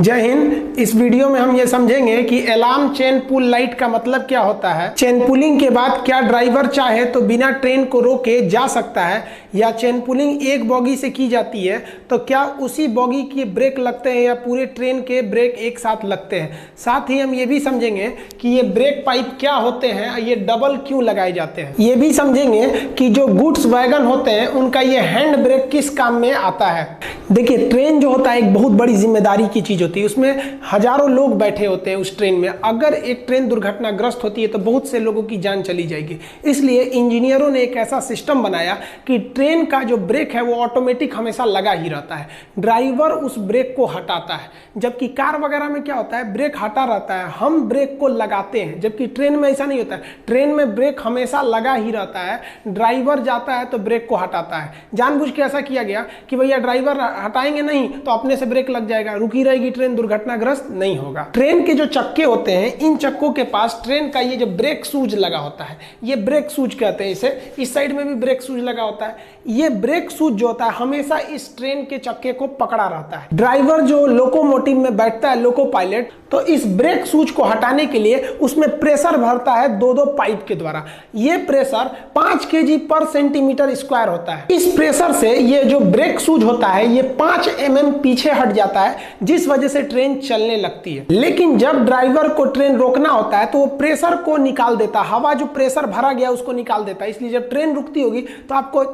जय हिंद। इस वीडियो में हम ये समझेंगे कि अलार्म चेन पुल लाइट का मतलब क्या होता है। चेन पुलिंग के बाद क्या ड्राइवर चाहे तो बिना ट्रेन को रोके जा सकता है, या चेन पुलिंग एक बॉगी से की जाती है तो क्या उसी बॉगी के ब्रेक लगते हैं या पूरे ट्रेन के ब्रेक एक साथ लगते हैं। साथ ही हम ये भी समझेंगे कि ये ब्रेक पाइप क्या होते हैं, ये डबल क्यों लगाए जाते हैं। ये भी समझेंगे कि जो गुड्स वैगन होते हैं उनका ये हैंड ब्रेक किस काम में आता है। देखिए, ट्रेन जो होता है एक बहुत बड़ी जिम्मेदारी की चीज होती है, उसमें हजारों लोग बैठे होते हैं उस ट्रेन में। अगर एक ट्रेन दुर्घटनाग्रस्त होती है तो बहुत से लोगों की जान चली जाएगी। इसलिए इंजीनियरों ने एक ऐसा सिस्टम बनाया कि ट्रेन का जो ब्रेक है वो ऑटोमेटिक हमेशा लगा ही रहता है, ड्राइवर उस ब्रेक को हटाता है। जबकि कार वगैरह में क्या होता है, ब्रेक हटा रहता है, हम ब्रेक को लगाते हैं, जबकि ट्रेन में ऐसा नहीं होता है। ट्रेन में ब्रेक हमेशा लगा ही रहता है, ड्राइवर जाता है तो ब्रेक को हटाता है। जानबूझ के ऐसा किया गया कि भैया ड्राइवर हटाएंगे नहीं तो अपने से ब्रेक लग जाएगा, रुकी रहेगी ट्रेन, दुर्घटनाग्रस्त नहीं होगा। ट्रेन के जो चक्के होते हैं, इन चक्कों के पास ट्रेन का ये जो ब्रेक सूज लगा होता है, ये ब्रेक सूज कहते हैं इसे। इस साइड में भी ब्रेक सूज लगा होता है। ये ब्रेक सूज जो होता है हमेशा इस ट्रेन के चक्के को पकड़ा रहता है। ड्राइवर जो लोकोमोटिव में बैठता है, लोको पायलट, तो इस ब्रेक सूज को हटाने के लिए उसमें प्रेशर भरता है दो पाइप के द्वारा। ये प्रेशर 5 kg पर सेंटीमीटर स्क्वायर होता है। इस प्रेशर से ये जो ब्रेक सूज होता है ये 5 mm पीछे हट जाता है, जिस वजह से ट्रेन चलने लगती है। लेकिन जब ड्राइवर को ट्रेन रोकना होता है तो वो प्रेशर को निकाल देता है, हवा जो प्रेशर भरा गया उसको निकाल देता है। इसलिए जब ट्रेन रुकती होगी तो आपको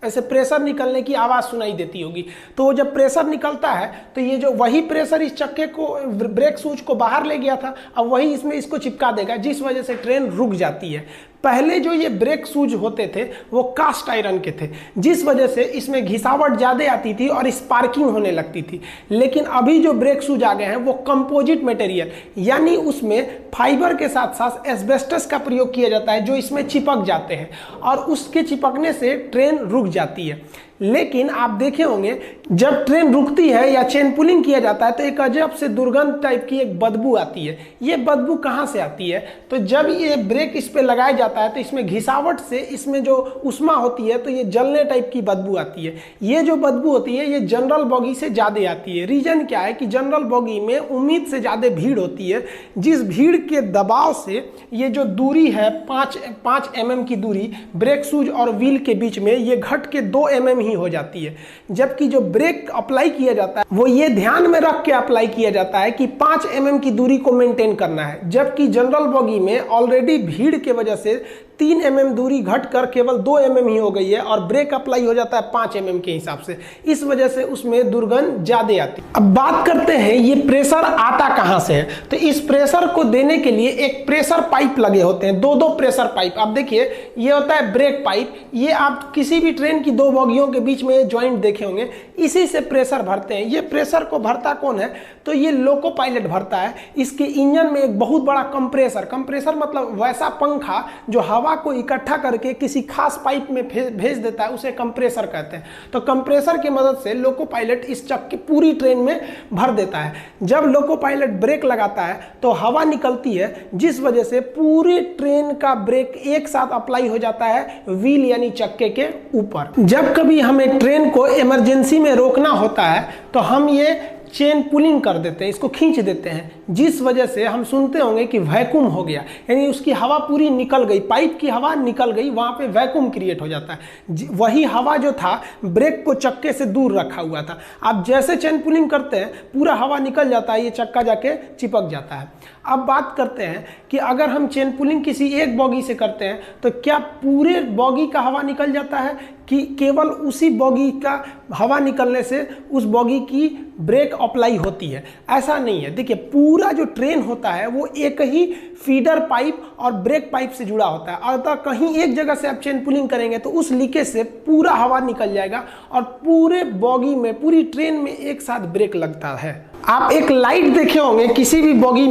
ऐसे प्रेशर निकलने की आवाज सुनाई देती होगी। तो वो जब प्रेशर निकलता है तो ये जो वही प्रेशर इस चक्के को, ब्रेक सूज को बाहर ले गया था, अब वही इसमें इसको चिपका देगा, जिस वजह से ट्रेन रुक जाती है। पहले जो ये ब्रेक सूज होते थे वो कास्ट आयरन के थे, जिस वजह से इसमें घिसावट ज्यादा आती थी और स्पार्किंग होने लगती थी। लेकिन अभी जो ब्रेक सूज आ गए हैं वो कंपोजिट मटेरियल, यानी उसमें फाइबर के साथ साथ एस्बेस्टस का प्रयोग किया जाता है, जो इसमें चिपक जाते हैं और उसके चिपकने से ट्रेन रुक जाती है। लेकिन आप देखे होंगे जब ट्रेन रुकती है या चेन पुलिंग किया जाता है तो एक अजब से दुर्गंध टाइप की एक बदबू आती है। ये बदबू कहाँ से आती है? तो जब ये ब्रेक इस पे लगाया जाता है तो इसमें घिसावट से इसमें जो उष्मा होती है तो ये जलने टाइप की बदबू आती है। ये जो बदबू होती है ये जनरल बॉगी से ज़्यादा आती है। रीजन क्या है कि जनरल बॉगी में उम्मीद से ज़्यादा भीड़ होती है, जिस भीड़ के दबाव से ये जो दूरी है 5 mm की दूरी ब्रेक सूज और व्हील के बीच में, ये घट के 2 mm ही हो जाती है। जबकि जो ब्रेक अप्लाई किया जाता है वो ये ध्यान में रख के अप्लाई किया जाता है कि 5 mm की दूरी को मेंटेन करना है। जबकि जनरल बॉगी में ऑलरेडी भीड़ के वजह से 3 mm दूरी घटकर केवल 2 mm ही हो गई है और ब्रेक अप्लाई हो जाता है 5 mm के हिसाब से। इस वजह से उसमें दुर्गंध ज्यादा आती है। अब बात करते हैं ये प्रेशर आता कहां से है। तो इस प्रेशर को देने के लिए एक प्रेशर पाइप लगे होते हैं, दो प्रेशर पाइप। आप देखिए, ये होता है ब्रेक पाइप, ये आप किसी भी ट्रेन की 2 बॉगियों के बीच में ज्वाइंट देखे होंगे, इसी से प्रेशर भरते हैं। ये प्रेशर को भरता कौन है? तो ये लोको पायलट भरता है। इसके इंजन में एक बहुत बड़ा कंप्रेसर मतलब वैसा पंखा जो हवा को इकट्ठा करके किसी खास पाइप में भेज देता है, उसे कंप्रेसर कहते हैं। तो कंप्रेसर की मदद से लोको पायलट इस चक्के पूरी ट्रेन में भर देता है। जब लोको पायलट ब्रेक लगाता है तो हवा निकलती है, जिस वजह से पूरी ट्रेन का ब्रेक एक साथ अप्लाई हो जाता है व्हील यानी चक्के के ऊपर। जब कभी हमें ट्रेन को इमरजेंसी में रोकना होता है तो हम ये चेन पुलिंग कर देते हैं, इसको खींच देते हैं, जिस वजह से हम सुनते होंगे कि वैक्यूम हो गया, यानी उसकी हवा पूरी निकल गई, पाइप की हवा निकल गई, वहां पे वैक्यूम क्रिएट हो जाता है। वही हवा जो था ब्रेक को चक्के से दूर रखा हुआ था, आप जैसे चेन पुलिंग करते हैं पूरा हवा निकल जाता है, ये चक्का जाके चिपक जाता है। अब बात करते हैं कि अगर हम चेन पुलिंग किसी एक बॉगी से करते हैं तो क्या पूरे बॉगी का हवा निकल जाता है कि केवल उसी बॉगी का हवा निकलने से उस बॉगी की ब्रेक अप्लाई होती है? ऐसा नहीं है। देखिए, पूरा जो ट्रेन होता है वो एक ही फीडर पाइप और ब्रेक पाइप से जुड़ा होता है। अगर कहीं एक जगह से आप चेन पुलिंग करेंगे तो उस लीकेज से पूरा हवा निकल जाएगा और पूरे बॉगी में, पूरी ट्रेन में एक साथ ब्रेक लगता है। आप एक लाइट देखे होंगे किसी भी बॉगी